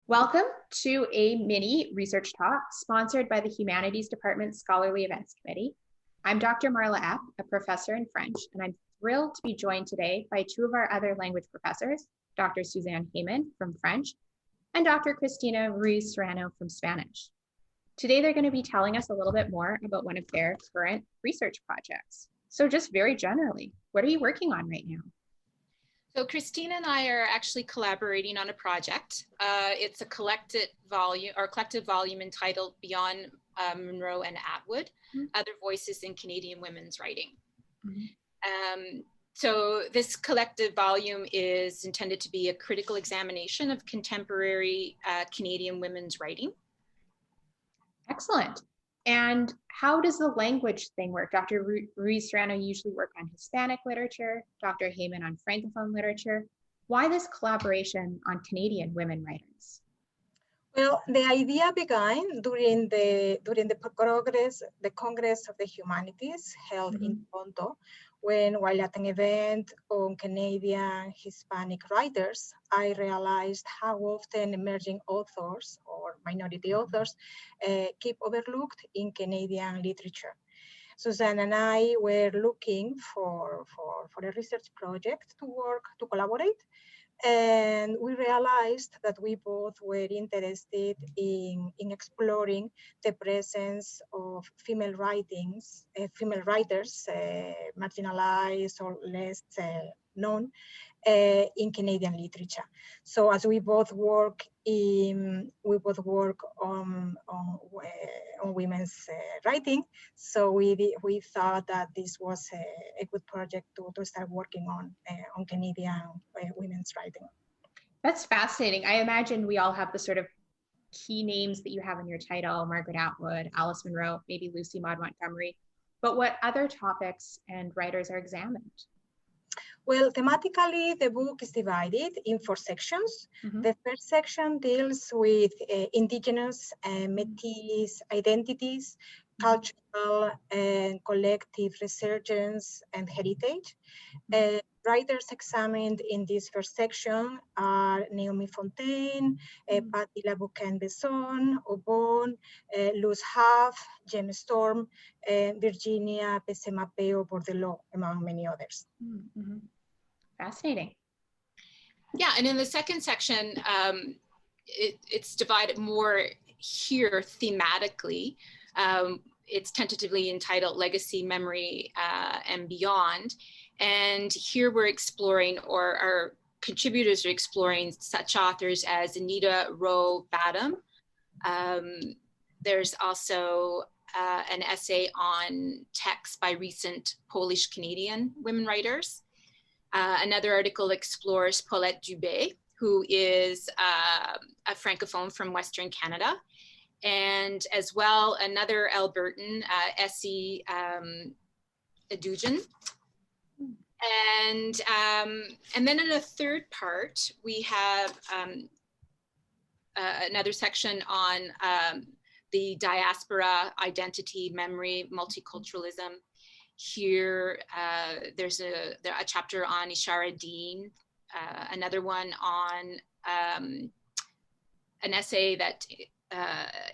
Welcome to a mini research talk sponsored by the Humanities Department Scholarly Events Committee. I'm Dr. Marla Epp, a professor in French, and I'm thrilled to be joined today by two of our other language professors, Dr. Suzanne Hayman from French and Dr. Cristina Ruiz Serrano from Spanish. Today, they're going to be telling us a little bit more about one of their current research projects. So just very generally, what are you working on right now? So Cristina and I are actually collaborating on a project. It's a collective volume entitled Beyond Monroe and Atwood, Other Voices in Canadian Women's Writing. So this collective volume is intended to be a critical examination of contemporary Canadian women's writing. Excellent. And how does the language thing work? Dr. Ruiz Serrano usually work on Hispanic literature, Dr. Hayman on Francophone literature. Why this collaboration on Canadian women writers? Well, the idea began during the Congress of the Humanities held in Toronto, while at an event on Canadian Hispanic writers, I realized how often emerging authors or minority authors keep overlooked in Canadian literature. Suzanne and I were looking for a research project to collaborate. And we realized that we both were interested in exploring the presence of female writers, marginalized or less known in Canadian literature. So as we both work on women's writing, so we thought that this was a good project to start working on Canadian women's writing. That's fascinating. I imagine we all have the sort of key names that you have in your title: Margaret Atwood, Alice Munro, maybe Lucy Maud Montgomery. But what other topics and writers are examined? Well, thematically, the book is divided in 4 sections. The first section deals with Indigenous and Métis identities, cultural and collective resurgence and heritage. Writers examined in this first section are Naomi Fontaine, Patti LaBoucane-Besson, Aubon, Luz Huff, James Storm, Virginia Pesce-Mapeo-Bordelot, among many others. Fascinating. Yeah, and in the second section, it's divided more here thematically. It's tentatively entitled Legacy, Memory, and Beyond. And here we're exploring, or our contributors are exploring, such authors as Anita Rowe Badham. There's also an essay on text by recent Polish-Canadian women writers. Another article explores Paulette Dubé, who is a Francophone from Western Canada. And as well, another Albertan, Essie Adujan. And then in a third part, we have another section on the diaspora, identity, memory, multiculturalism. Here, there's a chapter on Ishara Dean, another one on an essay that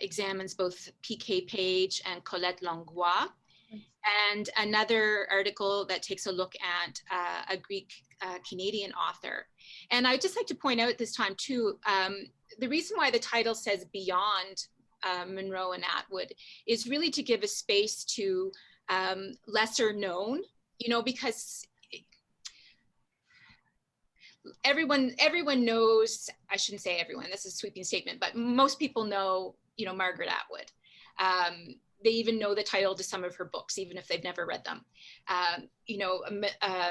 examines both P.K. Page and Colette Langlois, and another article that takes a look at a Greek Canadian author. And I'd just like to point out this time too, the reason why the title says Beyond Monroe and Atwood is really to give a space to lesser known, because everyone knows, I shouldn't say everyone, that's a sweeping statement, but most people know, Margaret Atwood. They even know the title to some of her books, even if they've never read them.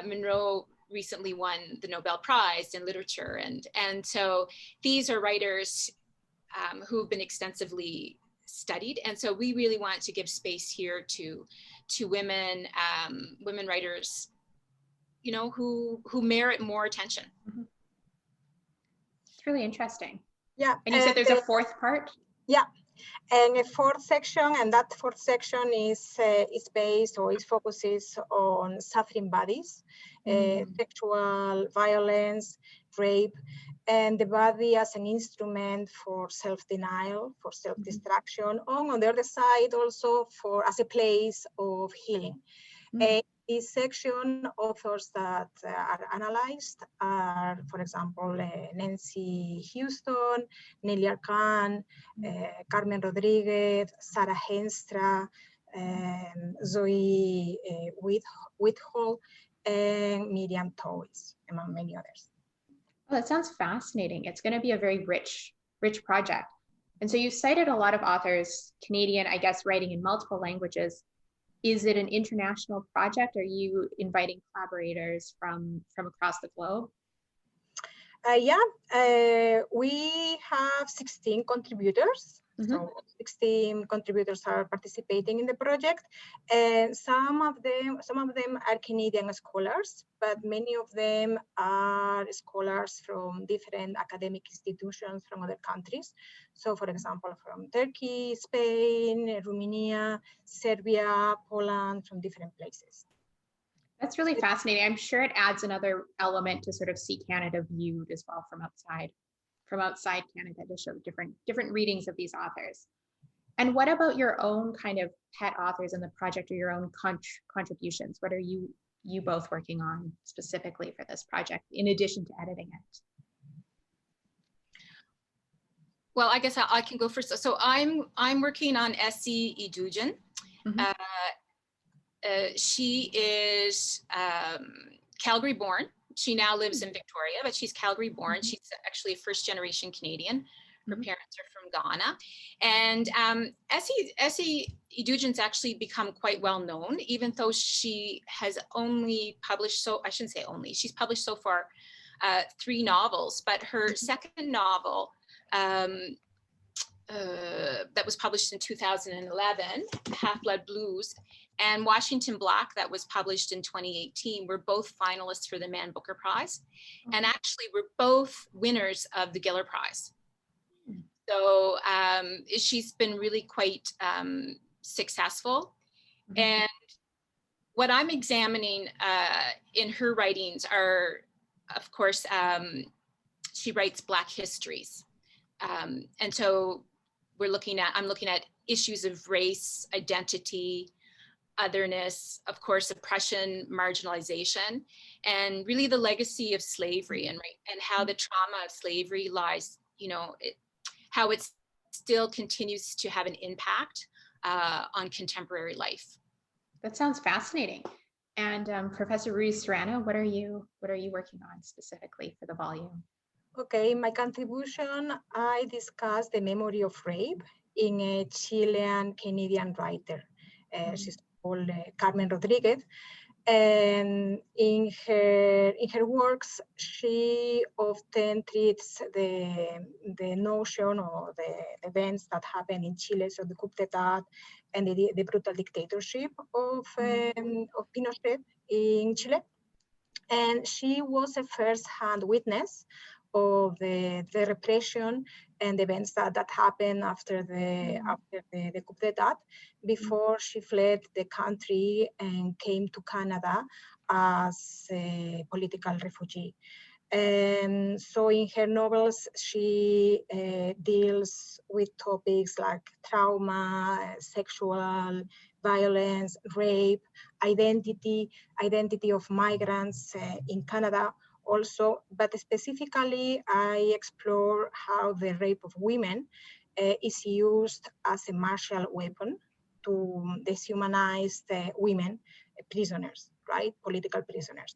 Monroe recently won the Nobel Prize in literature. And so these are writers who've been extensively studied. And so we really want to give space here to women, women writers, who merit more attention. It's really interesting. Yeah. And you said there's a fourth part? Yeah. And a fourth section, and that fourth section is based, or it focuses on suffering bodies, sexual violence, rape, and the body as an instrument for self-denial, for self-destruction, on the other side also as a place of healing. This section, authors that are analyzed are, for example, Nancy Houston, Nelly Arcan, Carmen Rodriguez, Sarah Henstra, Zoe Whitehall, and Miriam Toys, among many others. Oh, that sounds fascinating. It's going to be a very rich project. And so you cited a lot of authors, Canadian, I guess, writing in multiple languages. Is it an international project? Are you inviting collaborators from across the globe? We have 16 contributors. So 16 contributors are participating in the project, and some of them are Canadian scholars, but many of them are scholars from different academic institutions from other countries. So, for example, from Turkey, Spain, Romania, Serbia, Poland, from different places. That's really fascinating. I'm sure it adds another element to sort of see Canada viewed as well from outside Canada, to show different readings of these authors. And what about your own kind of pet authors in the project, or your own contributions? What are you both working on specifically for this project, in addition to editing it? Well, I guess I can go first. So I'm working on Essie Idujan. She is Calgary born. She now lives in Victoria, but she's Calgary born. She's actually a first-generation Canadian. Her parents are from Ghana. And Essie Idujan's actually become quite well known, even though she has only published, she's published so far 3 novels, but her second novel that was published in 2011, Half-Blood Blues, and Washington Black, that was published in 2018, were both finalists for the Man Booker Prize, and actually were both winners of the Giller Prize. So she's been really quite successful. And what I'm examining in her writings are, of course, she writes Black histories. And so I'm looking at issues of race, identity, otherness, of course, oppression, marginalization, and really the legacy of slavery, and how the trauma of slavery lies, how it still continues to have an impact on contemporary life. That sounds fascinating. And Professor Ruiz Serrano, what are you working on specifically for the volume? Okay, in my contribution, I discussed the memory of rape in a Chilean-Canadian writer. She's called Carmen Rodriguez. And in her works, she often treats the notion or the events that happen in Chile, so the coup d'etat and the brutal dictatorship of Pinochet in Chile. And she was a first-hand witness of the repression and events that happened after the coup d'etat, before she fled the country and came to Canada as a political refugee. And so in her novels, she deals with topics like trauma, sexual violence, rape, identity of migrants in Canada also, but specifically I explore how the rape of women is used as a martial weapon to dehumanize women, prisoners, right? Political prisoners.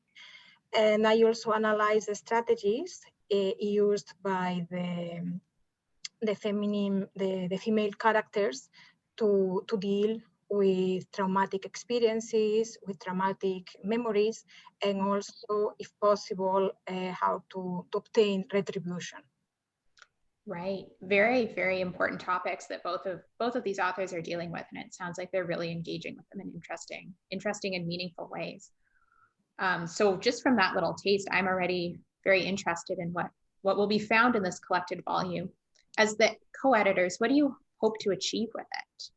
And I also analyze the strategies used by the female characters to deal with traumatic experiences, with traumatic memories, and also, if possible, how to obtain retribution. Right, very, very important topics that both of these authors are dealing with, and it sounds like they're really engaging with them in interesting and meaningful ways. So just from that little taste, I'm already very interested in what will be found in this collected volume. As the co-editors, what do you hope to achieve with it?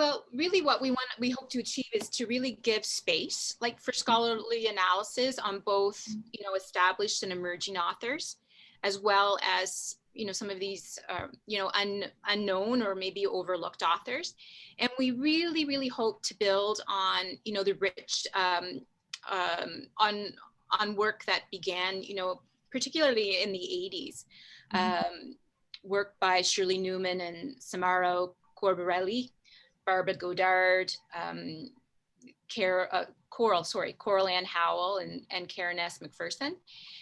Well, really what we hope to achieve is to really give space, like for scholarly analysis on both, established and emerging authors, as well as, some of these, unknown or maybe overlooked authors. And we really, really hope to build on, the rich, on work that began, particularly in the 80s, work by Shirley Newman and Samaro Corbarelli, Barbara Godard, Coral Ann Howell, and Karen S. McPherson,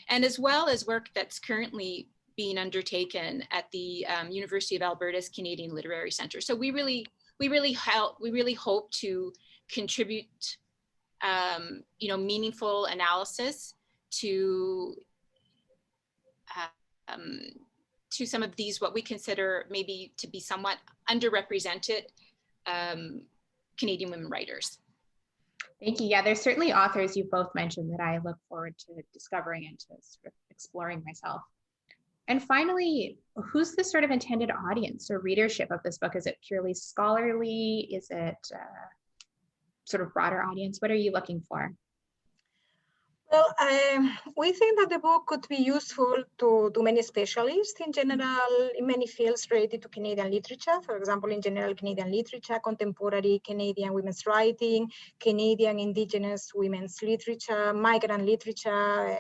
and as well as work that's currently being undertaken at the University of Alberta's Canadian Literary Centre. So we really hope to contribute, meaningful analysis to some of these, what we consider maybe to be somewhat underrepresented Canadian women writers. Thank you. Yeah, there's certainly authors you've both mentioned that I look forward to discovering and to sort of exploring myself. And finally, who's the sort of intended audience or readership of this book? Is it purely scholarly? Is it sort of broader audience? What are you looking for? Well, we think that the book could be useful to many specialists in general, in many fields related to Canadian literature. For example, in general Canadian literature, contemporary Canadian women's writing, Canadian Indigenous women's literature, migrant literature,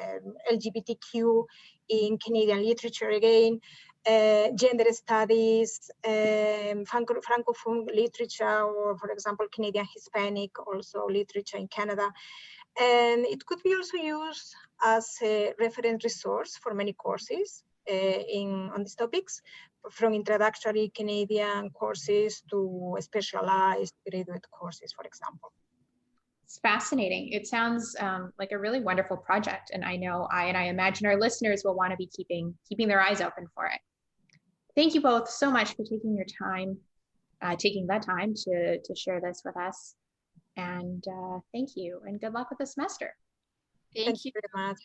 LGBTQ in Canadian literature again, gender studies, Francophone literature, or for example, Canadian Hispanic also literature in Canada. And it could be also used as a reference resource for many courses on these topics, from introductory Canadian courses to specialized graduate courses, for example. It's fascinating. It sounds like a really wonderful project, and I know I imagine our listeners will want to be keeping their eyes open for it. Thank you both so much for taking the time to share this with us. And thank you, and good luck with the semester. Thank you very much.